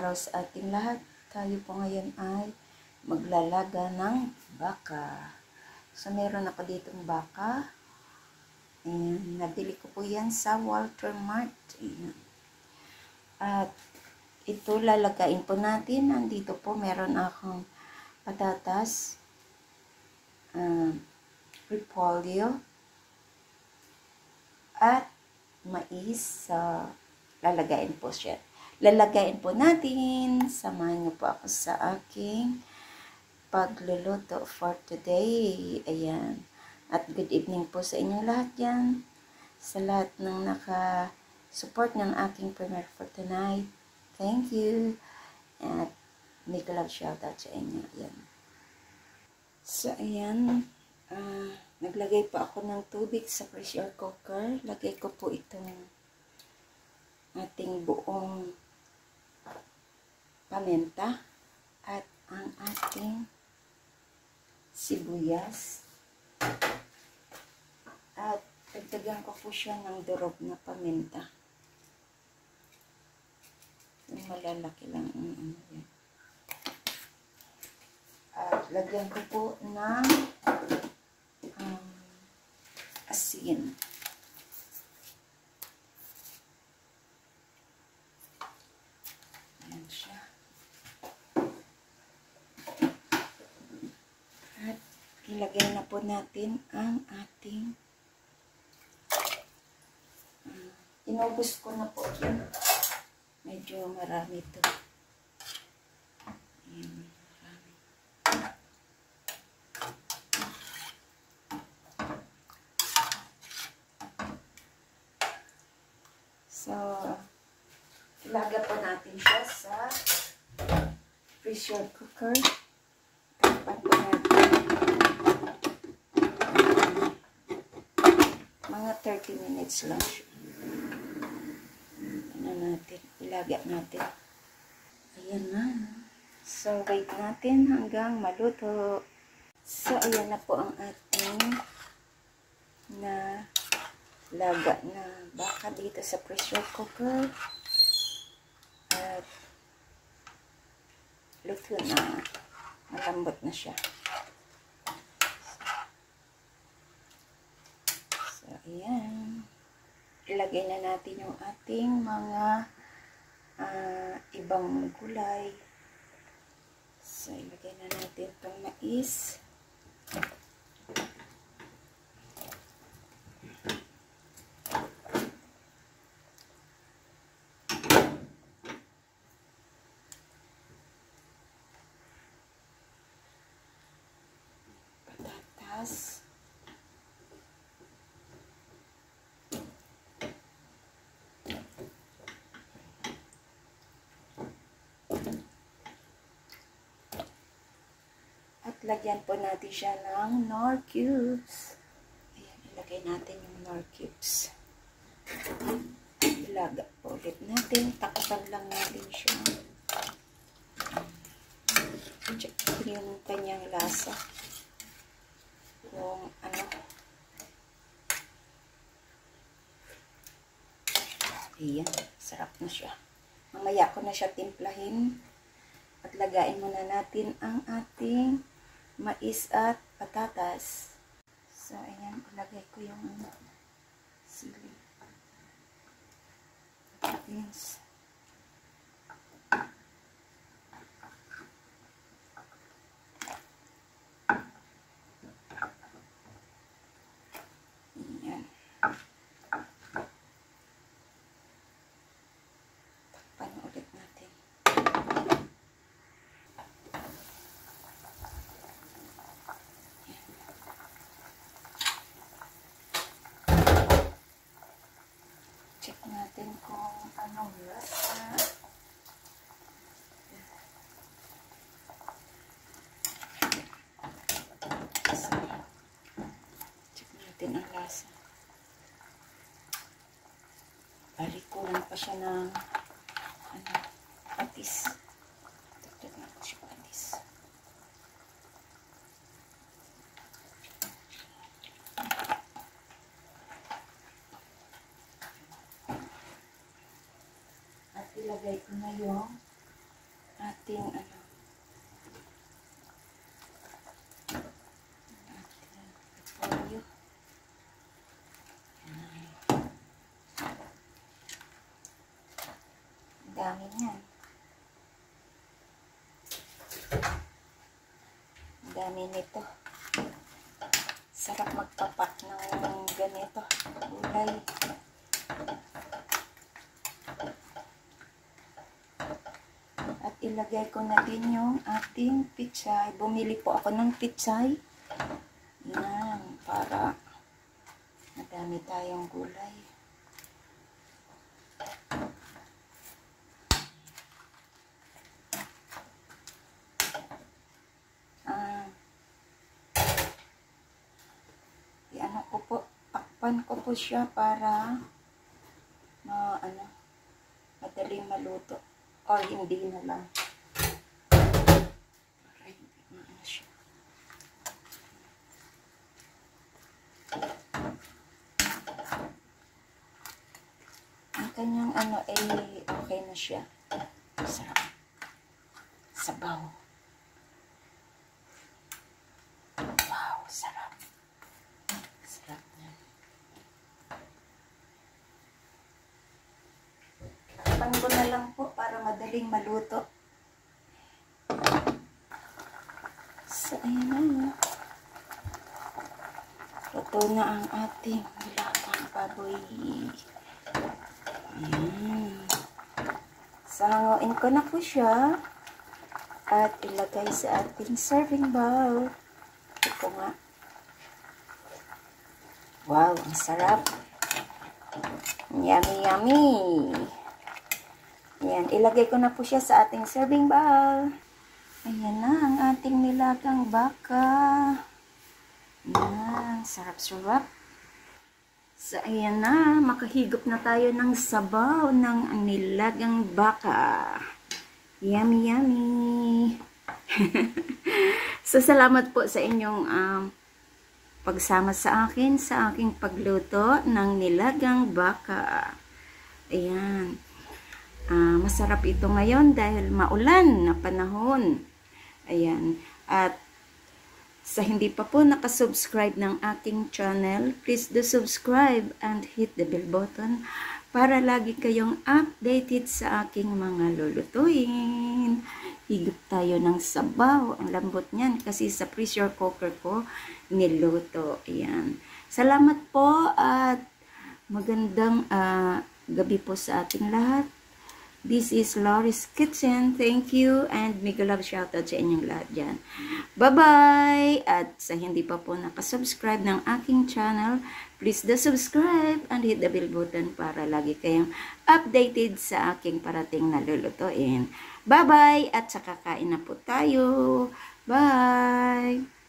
araw sa ating lahat. Tayo po ngayon ay maglalaga ng baka. So, meron ako ditong baka. Ayan, nabili ko po yan sa Walter Mart. Ayan. At ito lalagain po natin. Nandito po meron akong patatas, repolyo, at mais. Lalagain po siya. Lalagayin po natin. Samahan niyo po ako sa aking pagluluto for today. Ayan. At good evening po sa inyo lahat yan. Sa lahat ng naka-support ng aking premiere for tonight. Thank you. At make a love shoutout sa inyo. Ayan. So, ayan. Naglagay pa ako ng tubig sa pressure cooker. Lagay ko po itong ating buong paminta at ang ating sibuyas at dagdagan ko po siya ng durog na paminta. Yung malalaki lang yan. At lagyan ko po ng asin. Ayan siya. At ilagay na po natin ang ating inubos ko na po yan. Medyo marami ito. Ayan, marami. So, ilaga po natin siya sa pressure cooker. Takpan po natin. Mga 30 minutes lang siya. Ano natin? Ilaga natin. Ayan na. So, wait natin hanggang maluto. So, ayan na po ang ating na laga na baka dito sa pressure cooker. At luto na. Malambot na siya. So, ayan. Ilagay na natin yung ating mga ibang gulay. So, ilagay na natin itong mais. Patatas. At lagyan po natin siya ng Knorr cubes. Ayan, ilagay natin yung Knorr cubes. Ilaga po ulit natin. Takapan lang natin siya. Check yung kanyang lasa. Yung ano. Ayan, sarap na siya. Mamaya ko na siya timplahin. At lagain muna natin ang ating mais at patatas. So, ayan, ilagay ko yung sili. Beans. Ayan. Takpan ulit natin. Check natin kung anong lasa. Check natin ang lasa. Balik ko lang pa siya ng patis. Dagdag na ko siya patis. At ilagay ko na yung ating ano, repolyo. Ang dami niyan. Ang dami nito. Sarap magpapak ng ganito. Gulay. At ilagay ko na din yung ating pichay. Bumili po ako ng pichay. Yan, para madami tayong gulay. Ano ko po, takpan ko po siya para madaling maluto. Or hindi na lang. Ang kanyang okay na siya. Sarap. Sabaw. Wow, sarap. Sarap niya. Takpan ko na lang po para madaling maluto. So, ayan na. Luto na ang ating nilagang baboy. Ayan. Sanguin ko na po siya. At ilagay sa ating serving bowl. Ito nga. Wow, ang sarap. Yummy, yummy. Ayan, ilagay ko na po siya sa ating serving bowl. Ayan na ang ating nilagang baka. Ayan, sarap-sarap. So, ayan na, makahigop na tayo ng sabaw ng nilagang baka. Yummy, yummy. So, salamat po sa inyong pagsama sa akin sa aking pagluto ng nilagang baka. Ayan. Masarap ito ngayon dahil maulan na panahon. Ayan. At sa hindi pa po nakasubscribe ng aking channel, please do subscribe and hit the bell button para lagi kayong updated sa aking mga lulutuin. Higop tayo ng sabaw. Ang lambot niyan kasi sa pressure cooker ko niluto. Ayan. Salamat po at magandang gabi po sa ating lahat. This is Lori's Kitchen. Thank you and mega love shoutout sa inyong lahat dyan. Bye-bye! At sa hindi pa po nakasubscribe ng aking channel, please do subscribe and hit the bell button para lagi kayong updated sa aking parating na lulutuin. Bye-bye! At sa kakain na po tayo. Bye!